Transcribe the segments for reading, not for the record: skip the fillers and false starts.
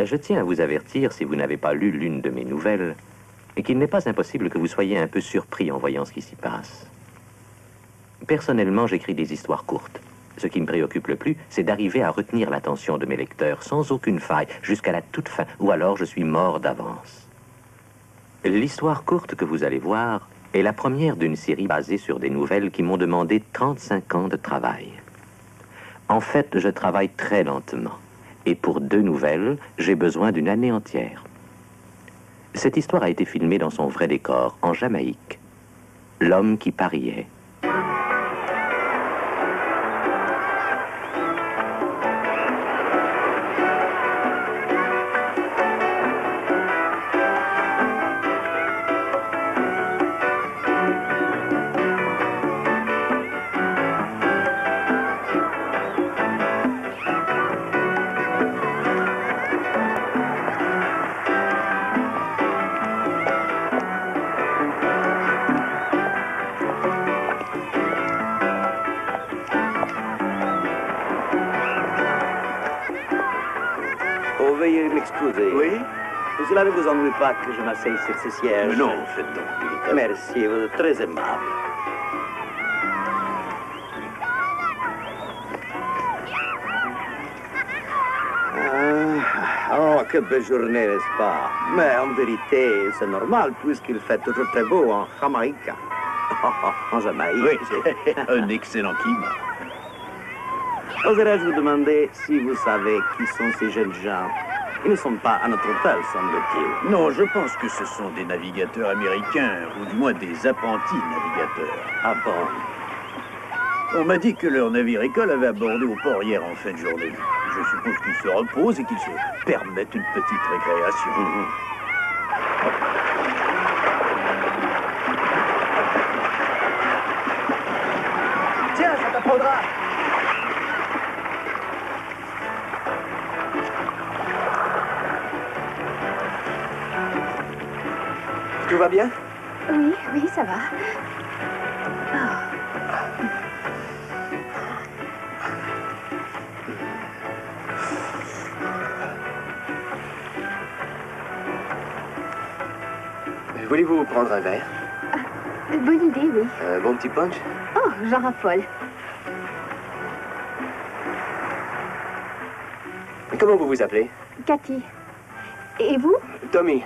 Je tiens à vous avertir, si vous n'avez pas lu l'une de mes nouvelles, qu'il n'est pas impossible que vous soyez un peu surpris en voyant ce qui s'y passe. Personnellement, j'écris des histoires courtes. Ce qui me préoccupe le plus, c'est d'arriver à retenir l'attention de mes lecteurs sans aucune faille, jusqu'à la toute fin, ou alors je suis mort d'avance. L'histoire courte que vous allez voir est la première d'une série basée sur des nouvelles qui m'ont demandé 35 ans de travail. En fait, je travaille très lentement. Et pour 2 nouvelles, j'ai besoin d'une année entière. Cette histoire a été filmée dans son vrai décor, en Jamaïque. L'homme qui pariait. Veuillez m'excuser. Oui? Cela ne vous ennuie pas que je m'asseye sur ce siège? Mais non, faites donc, militaire. Merci, vous êtes très aimable. Oh, que belle journée, n'est-ce pas? Mais en vérité, c'est normal, puisqu'il fait toujours très beau en Jamaïque. En Jamaïque. Oui, un excellent climat. Oserais-je vous demander si vous savez qui sont ces jeunes gens? Ils ne sont pas à notre hôtel, semble-t-il. Non, je pense que ce sont des navigateurs américains, ou du moins des apprentis navigateurs. Ah bon? On m'a dit que leur navire école avait abordé au port hier en fin de journée. Je suppose qu'ils se reposent et qu'ils se permettent une petite récréation. Tiens, ça t'apprendra! Tout va bien? Oui, oui, ça va. Voulez-vous prendre un verre? Bonne idée, oui. Un bon petit punch? Oh, j'en raffole. Comment vous vous appelez? Cathy. Et vous? Tommy.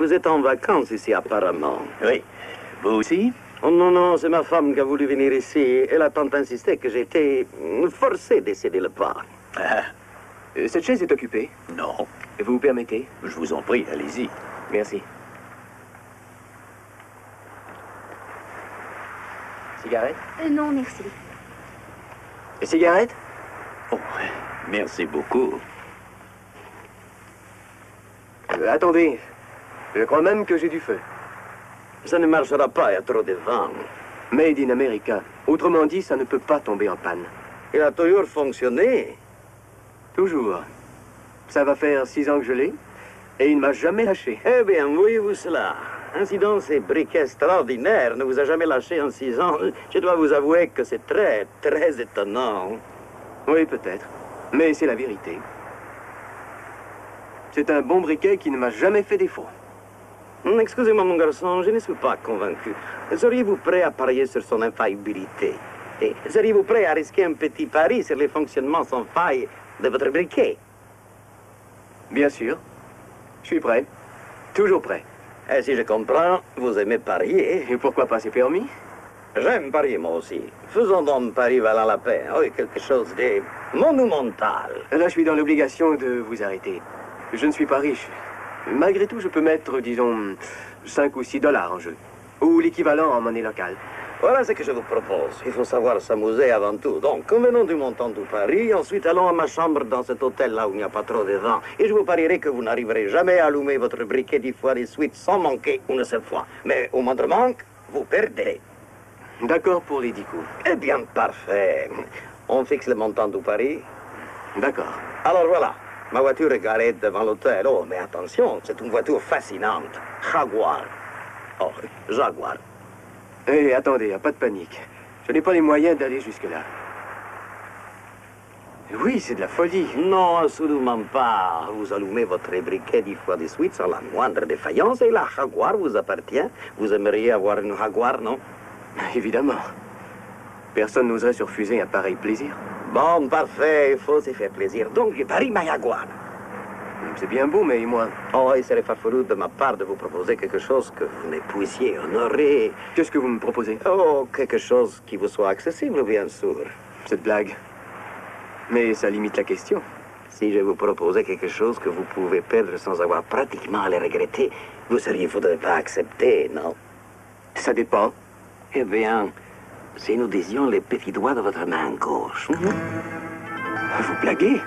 Vous êtes en vacances ici, apparemment. Oui. Vous aussi? Oh non, non, c'est ma femme qui a voulu venir ici. Elle a tant insisté que j'ai été forcé de céder le pas. Ah, Cette chaise est occupée. non. Vous permettez? Je vous en prie, allez-y. Merci. Cigarette? Non, merci. Cigarette? Oh, merci beaucoup. Attendez. Je crois même que j'ai du feu. Ça ne marchera pas, il y a trop de vent. Made in America. Autrement dit, ça ne peut pas tomber en panne. Il a toujours fonctionné. Toujours. Ça va faire 6 ans que je l'ai, et il ne m'a jamais lâché. Eh bien, voyez-vous cela? Ainsi ces briquets extraordinaires ne vous a jamais lâché en 6 ans. Je dois vous avouer que c'est très, très étonnant. Oui, peut-être. Mais c'est la vérité. C'est un bon briquet qui ne m'a jamais fait défaut. Excusez-moi, mon garçon, je ne suis pas convaincu. Seriez-vous prêt à parier sur son infaillibilité? Et seriez-vous prêt à risquer un petit pari sur le fonctionnement sans faille de votre briquet? Bien sûr. Je suis prêt. Toujours prêt. Et si je comprends, vous aimez parier. Et pourquoi pas, c'est permis? J'aime parier, moi aussi. Faisons donc un pari valant la peine. Oui, quelque chose de monumental. Là, je suis dans l'obligation de vous arrêter. Je ne suis pas riche. Malgré tout, je peux mettre, disons, 5 ou 6 dollars en jeu. Ou l'équivalent en monnaie locale. Voilà ce que je vous propose. Il faut savoir s'amuser avant tout. Donc, convenons du montant du pari. Ensuite, allons à ma chambre dans cet hôtel-là où il n'y a pas trop de vent. Et je vous parierai que vous n'arriverez jamais à allumer votre briquet 10 fois de suite sans manquer une seule fois. Mais au moindre manque, vous perdez. D'accord pour les 10 coups. Eh bien, parfait. On fixe le montant du pari. D'accord. Alors voilà. Ma voiture est garée devant l'hôtel. Oh, mais attention, c'est une voiture fascinante. Jaguar. Oh, Jaguar. Hé, attendez, pas de panique. Je n'ai pas les moyens d'aller jusque-là. Oui, c'est de la folie. Non, absolument pas. Vous allumez votre briquet 10 fois de suite sans la moindre défaillance et la jaguar vous appartient. Vous aimeriez avoir une jaguar, non? Évidemment. Personne n'oserait se refuser un pareil plaisir. Bon, parfait, il faut se faire plaisir. Donc, je parie ma jaguar. C'est bien beau, mais moi... Oh, il serait farfelu de ma part de vous proposer quelque chose que vous ne puissiez honorer. Qu'est-ce que vous me proposez? Oh, quelque chose qui vous soit accessible, bien sûr. Cette blague. Mais ça limite la question. Si je vous proposais quelque chose que vous pouvez perdre sans avoir pratiquement à le regretter, vous seriez fou de ne pas accepter, non? Ça dépend. Eh bien, si nous disions les petits doigts de votre main gauche. Vous blaguez?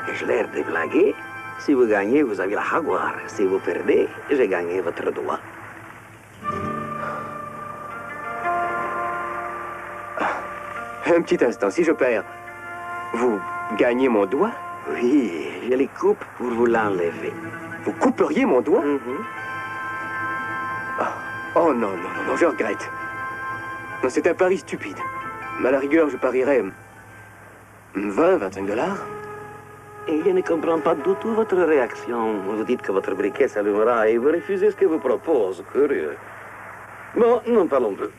Ai-je l'air de blaguer? Si vous gagnez, vous avez la jaguar. Si vous perdez, j'ai gagné votre doigt. Un petit instant, si je perds, vous gagnez mon doigt? Oui, je les coupe pour vous l'enlever. Vous couperiez mon doigt? Oh non, non, non, non, je regrette. Non, c'est un pari stupide. Mais à la rigueur, je parierais 20, 25 $. Et je ne comprends pas du tout votre réaction. Vous dites que votre briquet s'allumera et vous refusez ce que vous propose. Curieux. Bon, n'en parlons plus.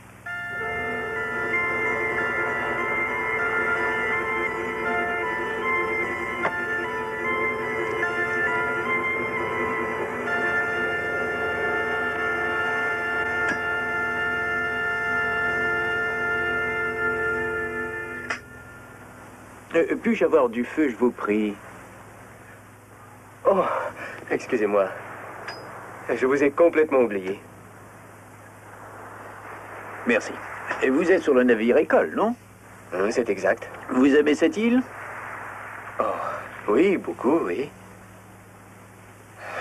Puis-je avoir du feu, je vous prie? Oh, excusez-moi. Je vous ai complètement oublié. Merci. Et vous êtes sur le navire École, non? C'est exact. Vous aimez cette île? Oh, oui, beaucoup, oui.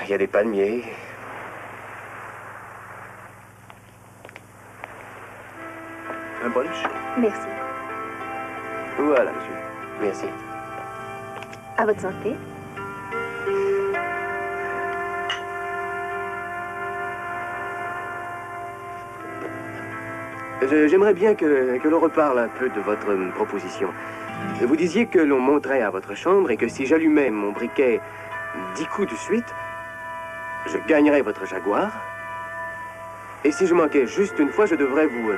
Il y a des palmiers. Un punch? Merci. Voilà, monsieur. Merci. À votre santé. J'aimerais bien que l'on reparle un peu de votre proposition. Vous disiez que l'on monterait à votre chambre et que si j'allumais mon briquet 10 coups de suite, je gagnerais votre jaguar. Et si je manquais juste une fois, je devrais vous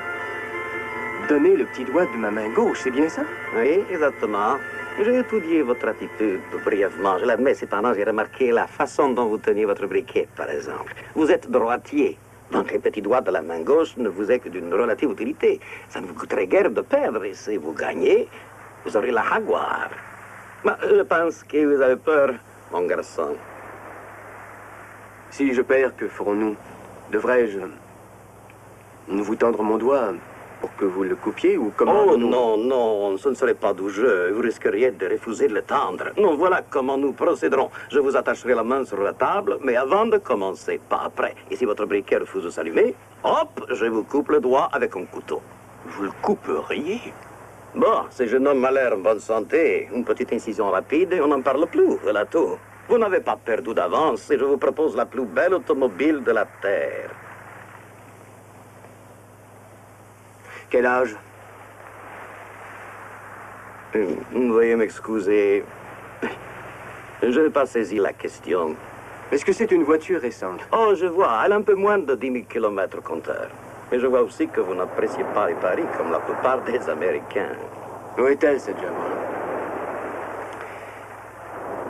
donner le petit doigt de ma main gauche. C'est bien ça? Oui, exactement. J'ai étudié votre attitude brièvement. Je l'admets, cependant, j'ai remarqué la façon dont vous teniez votre briquet, par exemple. Vous êtes droitier. Donc, les petits doigts de la main gauche ne vous est que d'une relative utilité. Ça ne vous coûterait guère de perdre. Et si vous gagnez, vous aurez la jaguar. Mais je pense que vous avez peur, mon garçon. Si je perds, que ferons-nous? Devrais-je vous tendre mon doigt pour que vous le coupiez ou comment? Oh non, non, ce ne serait pas du jeu. Vous risqueriez de refuser de le tendre. Non, voilà comment nous procéderons. Je vous attacherai la main sur la table, mais avant de commencer, pas après. Et si votre briquet refuse de s'allumer, hop, je vous coupe le doigt avec un couteau. Vous le couperiez? Bon, ce jeune homme a l'air en bonne santé. Une petite incision rapide et on n'en parle plus. Voilà tout. Vous n'avez pas perdu d'avance et je vous propose la plus belle automobile de la Terre. Quel âge? Veuillez m'excuser. Je n'ai pas saisi la question. Est-ce que c'est une voiture récente? Oh, je vois. Elle a un peu moins de 10 000 km compteur. Mais je vois aussi que vous n'appréciez pas les paris comme la plupart des Américains. Où est-elle, cette jaguar?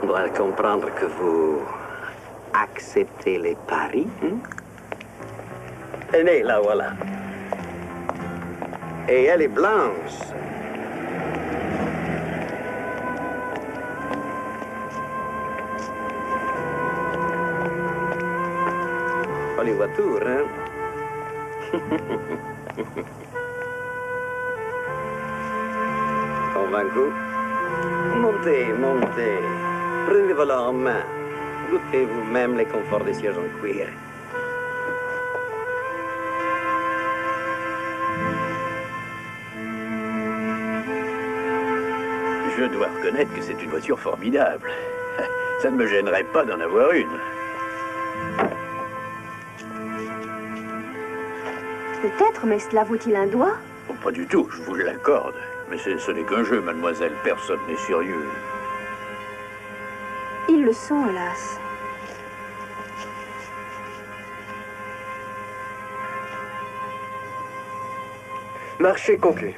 On doit comprendre que vous acceptez les paris. Tenez, la voilà. Et elle est blanche. Jolie voiture, hein? Convaincu? Montez, montez. Prenez-le en main. Goûtez vous-même les conforts des sièges en cuir. Je dois reconnaître que c'est une voiture formidable. Ça ne me gênerait pas d'en avoir une. Peut-être, mais cela vaut-il un doigt? Oh, pas du tout, je vous l'accorde. Mais ce n'est qu'un jeu, mademoiselle. Personne n'est sérieux. Ils le sont, hélas. Marché conclu.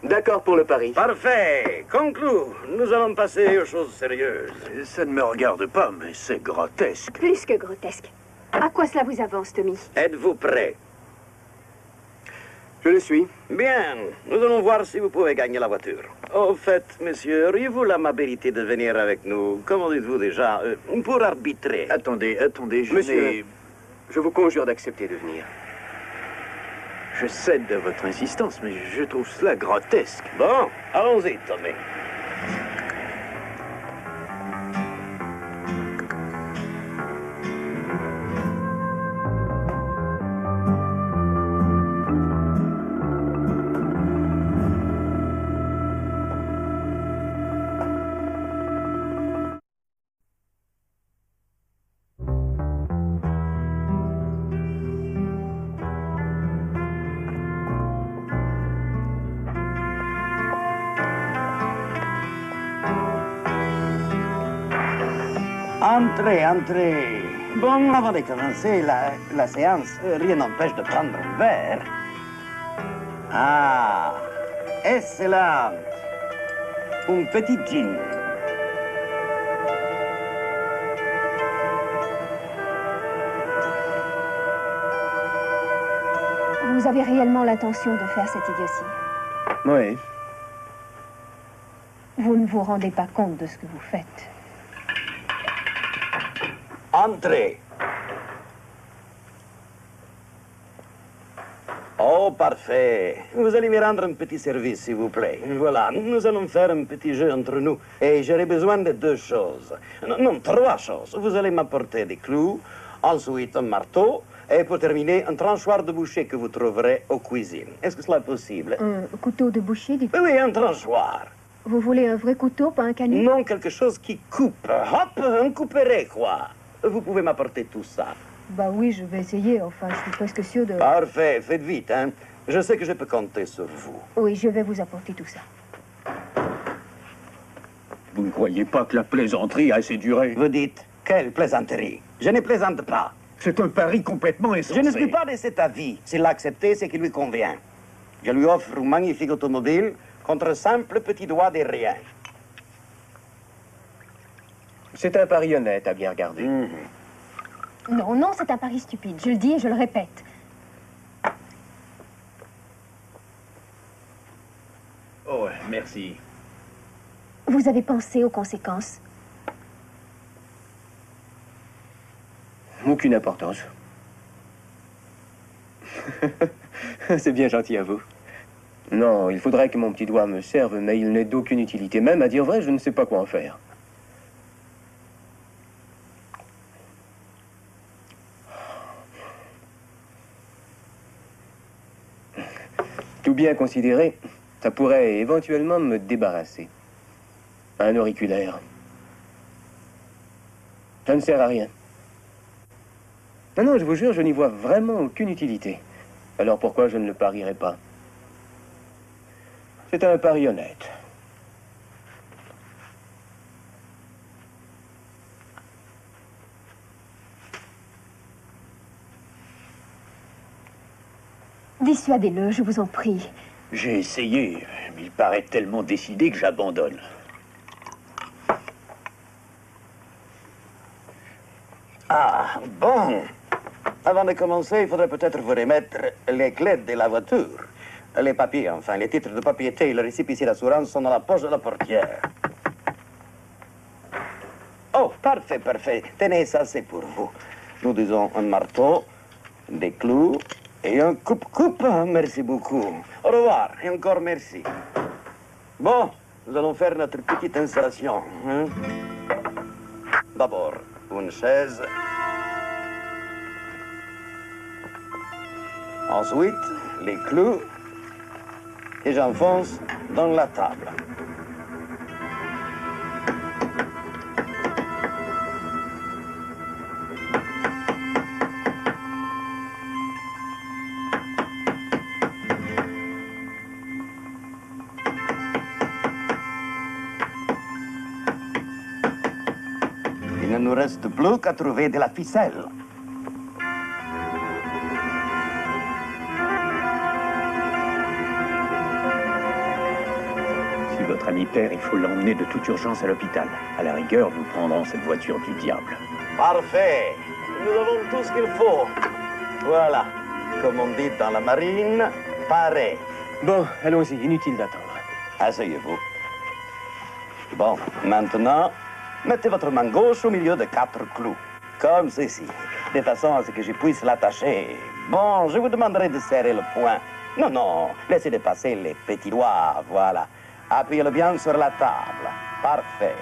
D'accord pour le pari. Parfait. Conclu. Nous allons passer aux choses sérieuses. Ça ne me regarde pas, mais c'est grotesque. Plus que grotesque. À quoi cela vous avance, Tommy? Êtes-vous prêt? Je le suis. Bien. Nous allons voir si vous pouvez gagner la voiture. Au fait, monsieur, auriez-vous l'amabilité de venir avec nous, comment dites-vous déjà, pour arbitrer? Attendez, je Monsieur, n'ai- je vous conjure d'accepter de venir. Je cède à votre insistance, mais je trouve cela grotesque. Bon, allons-y, Tommy. Entrez, entrez. Bon, avant de commencer la séance, rien n'empêche de prendre un verre. Ah, excellent. Un petit gin. Vous avez réellement l'intention de faire cette idiotie? Oui. Vous ne vous rendez pas compte de ce que vous faites. Entrez. Oh, parfait. Vous allez me rendre un petit service, s'il vous plaît. Voilà, nous allons faire un petit jeu entre nous. Et j'aurai besoin de deux choses. Non, trois choses. Vous allez m'apporter des clous, ensuite un marteau, et pour terminer, un tranchoir de boucher que vous trouverez aux cuisines. Est-ce que cela est possible? Un couteau de boucher, du... Oui, un tranchoir. Vous voulez un vrai couteau, pas un canon? Non, quelque chose qui coupe. Hop, un couperet, quoi. Vous pouvez m'apporter tout ça. Bah oui, je vais essayer. Enfin, je suis presque sûre de... Parfait, faites vite, hein. Je sais que je peux compter sur vous. Oui, je vais vous apporter tout ça. Vous ne croyez pas que la plaisanterie a assez duré? Vous dites, quelle plaisanterie. Je ne plaisante pas. C'est un pari complètement Je insensé. ne suis pas de cet avis. S'il a accepté, c'est qui lui convient. Je lui offre un magnifique automobile contre un simple petit doigt de rien. C'est un pari honnête à bien regarder. Non, non, c'est un pari stupide. Je le dis et je le répète. Oh, merci. Vous avez pensé aux conséquences? Aucune importance. C'est bien gentil à vous. Non, il faudrait que mon petit doigt me serve, mais il n'est d'aucune utilité. Même, à dire vrai, je ne sais pas quoi en faire. Tout bien considéré, ça pourrait éventuellement me débarrasser. Un auriculaire. Ça ne sert à rien. Non, non, je vous jure, je n'y vois vraiment aucune utilité. Alors pourquoi je ne le parierais pas? C'est un pari honnête. Dissuadez-le, je vous en prie. J'ai essayé, mais il paraît tellement décidé que j'abandonne. Ah, bon. Avant de commencer, il faudrait peut-être vous remettre les clés de la voiture. Les papiers, enfin, les titres de propriété et le récépissé d'assurance sont dans la poche de la portière. Oh, parfait, parfait. Tenez, ça, c'est pour vous. Nous disons un marteau, des clous et un coupe-coupe. Merci beaucoup. Au revoir et encore merci. Bon, nous allons faire notre petite installation. Hein? D'abord, une chaise. Ensuite, les clous. Et j'enfonce dans la table. ne nous reste plus qu'à trouver de la ficelle. Si votre ami perd, il faut l'emmener de toute urgence à l'hôpital. À la rigueur, nous prendrons cette voiture du diable. Parfait. Nous avons tout ce qu'il faut. Voilà. Comme on dit dans la marine, paré. Bon, allons-y, inutile d'attendre. Asseyez-vous. Bon, maintenant, mettez votre main gauche au milieu de 4 clous, comme ceci, de façon à ce que je puisse l'attacher. Bon, je vous demanderai de serrer le poing. Non, non, laissez dépasser les petits doigts, voilà. Appuyez-le bien sur la table. Parfait.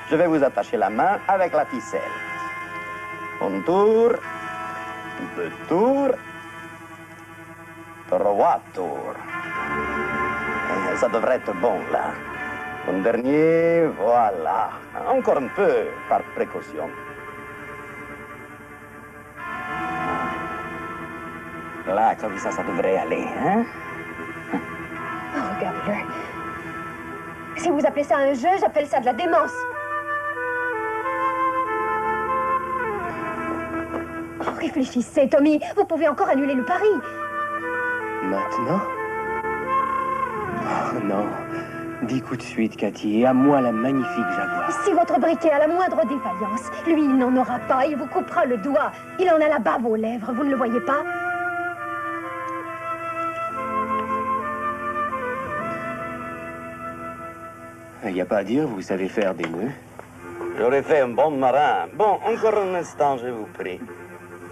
Je vais vous attacher la main avec la ficelle. Un tour, 2 tours, 3 tours. Ça devrait être bon, là. Un dernier, voilà. Encore un peu, par précaution. Là, comme ça devrait aller, hein? Oh, regardez-le. Si vous appelez ça un jeu, j'appelle ça de la démence. Oh, réfléchissez, Tommy. Vous pouvez encore annuler le pari. Maintenant? Oh non. Dis coup de suite, Cathy, et à moi la magnifique Jaguar. Si votre briquet a la moindre défaillance, lui, il n'en aura pas. Il vous coupera le doigt. Il en a la bave aux lèvres. Vous ne le voyez pas? Il n'y a pas à dire, vous savez faire des nœuds. J'aurais fait un bon marin. Bon, encore un instant, je vous prie.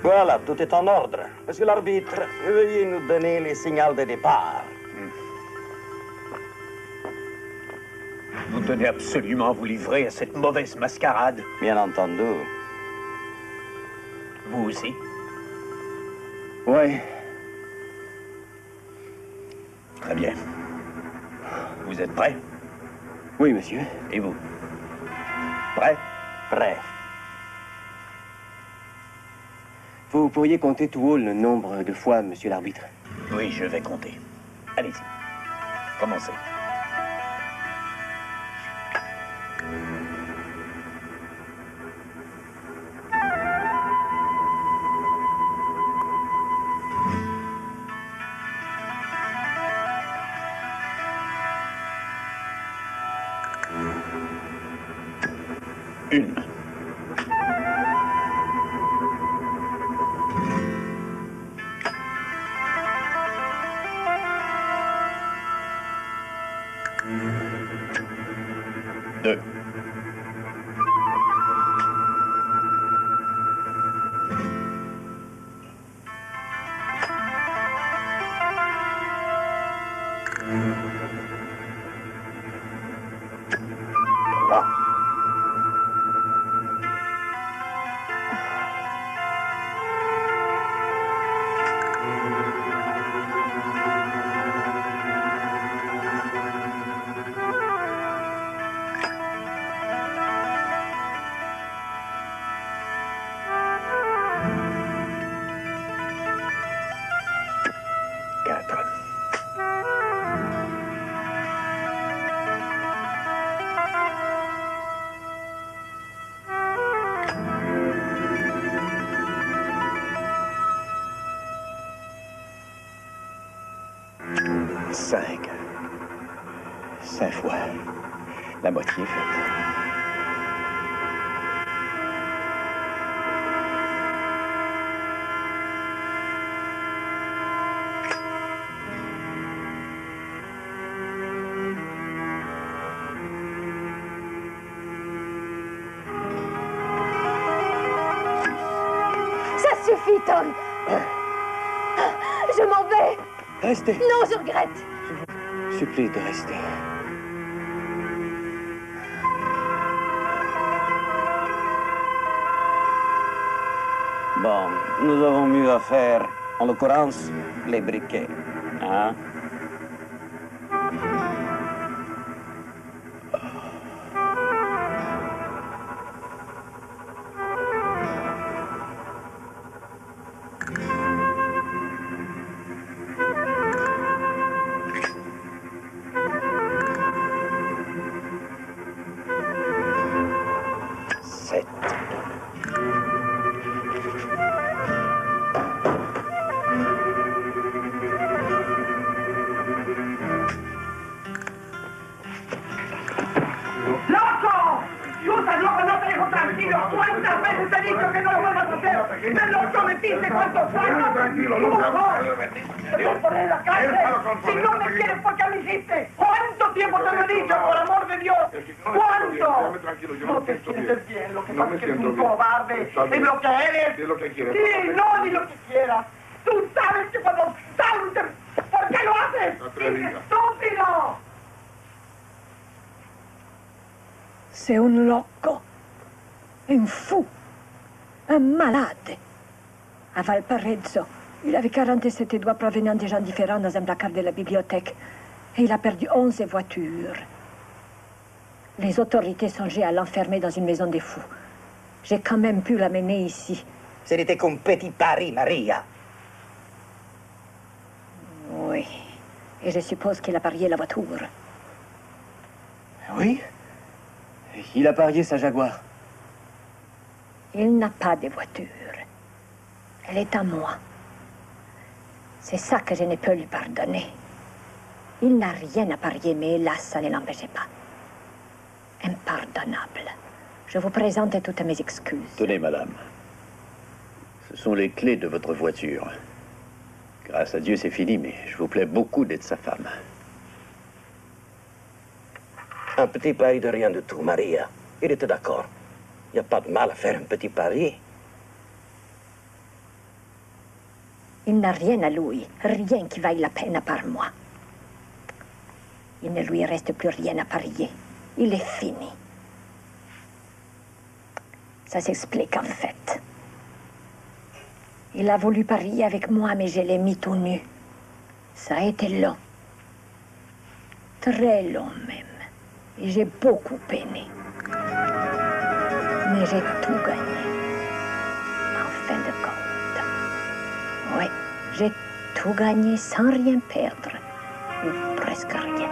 Voilà, tout est en ordre. Monsieur l'arbitre, veuillez nous donner les signaux de départ. Vous tenez absolument à vous livrer à cette mauvaise mascarade. Bien entendu. Vous aussi. Ouais. Très bien. Vous êtes prêts? Oui, monsieur. Et vous? Prêts? Prêt. Vous pourriez compter tout haut le nombre de fois, monsieur l'arbitre. Oui, je vais compter. Allez-y. Commencez. Une. Deux. Trois. Quatre. Cinq. 5 fois. La moitié est faite. Ça suffit, Tom. Je m'en vais. Restez. Non, je regrette. Je vous supplie de rester. Bon, nous avons mieux à faire. En l'occurrence, les briquets. Hein? Sept. ¡Loco! ¡Tú estás loco! ¡No te dejo tranquilo! ¿Cuántas veces te he dicho que no lo vuelvas a hacer? ¡Me lo prometiste! ¿Cuántos años? Tranquilo, ¡Tú Lucas. te voy a poner en la cárcel! ¡Si no me quieres, ¿por qué lo hiciste? ¿Cuánto tiempo te lo he dicho, por amor de Dios? ¿Cuánto? No te sientes bien. Lo que pasa es que eres un cobarde. Es lo que eres. ¿Qué es lo que quieres? Sí, no, ni lo que quieras. Tú sabes que cuando saltes, ¿por qué lo haces? ¡Estúpido! C'est un loco, un fou, un malade. À Valparaiso, il avait 47 doigts provenant de gens différents dans un placard de la bibliothèque. Et il a perdu 11 voitures. Les autorités songeaient à l'enfermer dans une maison des fous. J'ai quand même pu l'amener ici. Ce n'était qu'un petit pari, Maria. Oui. Et je suppose qu'il a parié la voiture. Oui. Il a parié sa Jaguar. Il n'a pas de voiture. Elle est à moi. C'est ça que je ne peux lui pardonner. Il n'a rien à parier, mais hélas, ça ne l'empêchait pas. Impardonnable. Je vous présente toutes mes excuses. Tenez, madame. Ce sont les clés de votre voiture. Grâce à Dieu, c'est fini, mais je vous plais beaucoup d'être sa femme. Un petit pari de rien du tout, Maria. Il était d'accord. Il n'y a pas de mal à faire un petit pari. Il n'a rien à lui, rien qui vaille la peine à part moi. Il ne lui reste plus rien à parier. Il est fini. Ça s'explique en fait. Il a voulu parier avec moi, mais je l'ai mis tout nu. Ça a été long. Très long même. Et j'ai beaucoup peiné. Mais j'ai tout gagné. En fin de compte. Oui, j'ai tout gagné sans rien perdre. Ou presque rien.